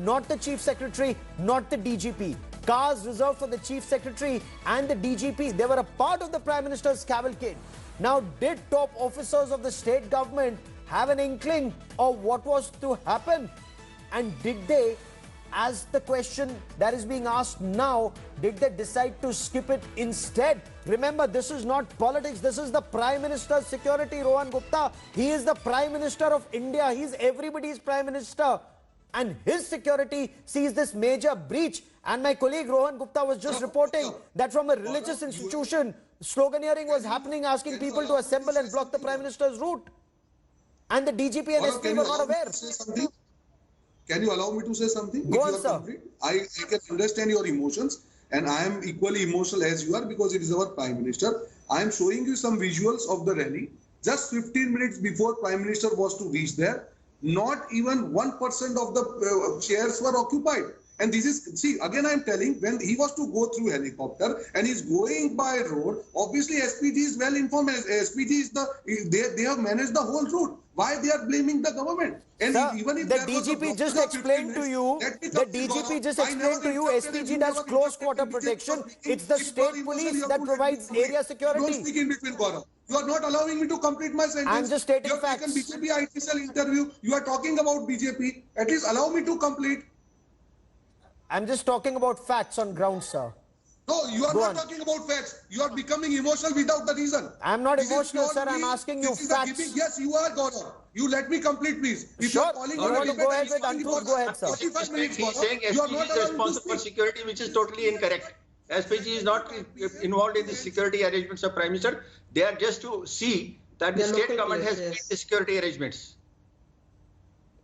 not the Chief Secretary, not the DGP. Cars reserved for the Chief Secretary and the DGP, they were a part of the Prime Minister's cavalcade. Now, did top officers of the state government have an inkling of what was to happen? And did they, as the question that is being asked now, did they decide to skip it instead? Remember, this is not politics. This is the Prime Minister's security, Rohan Gupta. He is the Prime Minister of India. He is everybody's Prime Minister. And his security sees this major breach. And my colleague Rohan Gupta was just reporting that from a religious institution, sloganeering was happening, asking people to assemble and block the Prime Minister's route. And the DGP and SP were not aware. Can you allow me to say something? Go on, sir. I can understand your emotions, and I am equally emotional as you are because it is our Prime Minister. I am showing you some visuals of the rally. Just 15 minutes before Prime Minister was to reach there, not even 1% of the chairs were occupied. And this is, see, again I am telling, when he was to go through helicopter and he's going by road, obviously SPG is well informed. SPG is they have managed the whole route. Why they are blaming the government? And sir, even if the DGP just explained to you, SPG does close quarter protection. It's the state police that provides area security. Don't speak in between, Gaurav. You are not allowing me to complete my sentence. I'm just stating facts. You have taken BJP IT cell interview. You are talking about BJP. At least allow me to complete. I'm just talking about facts on ground, sir. No, you are not talking about facts. You are becoming emotional without the reason. I'm not emotional, sir. I'm asking you facts. Yes, you are, Gaurav. You let me complete, please. If sure. You are calling you want to go ahead with untruth, go ahead, sir. 45 minutes, He's saying SPG is responsible for security, which is totally incorrect. SPG is not involved in the security arrangements of Prime Minister. They are just to see that the state government has made the security arrangements.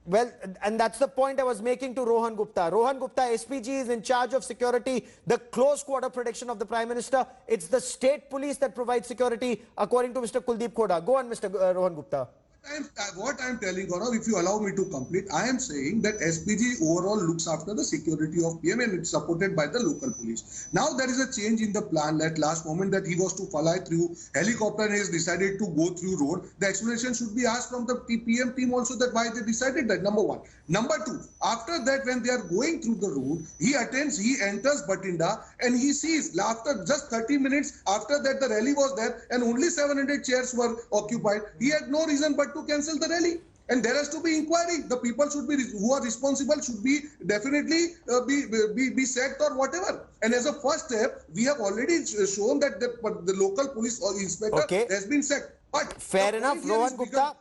Well, and that's the point I was making to Rohan Gupta. Rohan Gupta, SPG is in charge of security, the close quarter protection of the Prime Minister. It's the state police that provides security, according to Mr. Kuldeep Khoda. Go on, Mr. Rohan Gupta. What I am telling, Gaurav, if you allow me to complete, I am saying that SPG overall looks after the security of PM and it's supported by the local police. Now there is a change in the plan that last moment that he was to fly through helicopter and he has decided to go through road. The explanation should be asked from the PM team also that why they decided that, number one. Number two, after that when they are going through the road, he enters Batinda and he sees after just 30 minutes after that the rally was there and only 700 chairs were occupied. He had no reason but to cancel the rally, and there has to be inquiry. The people should be who are responsible should be definitely be sacked or whatever. And as a first step, we have already shown that the local police or inspector has been sacked. But fair enough, Rohan Gupta.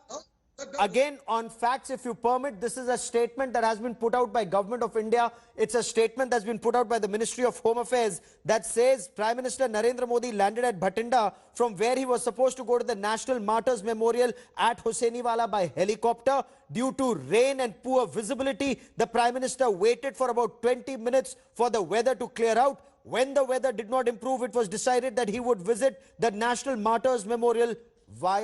Again, on facts, if you permit, this is a statement that has been put out by Government of India. It's a statement that's been put out by the Ministry of Home Affairs that says Prime Minister Narendra Modi landed at Bhatinda from where he was supposed to go to the National Martyrs Memorial at Hosseiniwala by helicopter. Due to rain and poor visibility, the Prime Minister waited for about 20 minutes for the weather to clear out. When the weather did not improve, it was decided that he would visit the National Martyrs Memorial via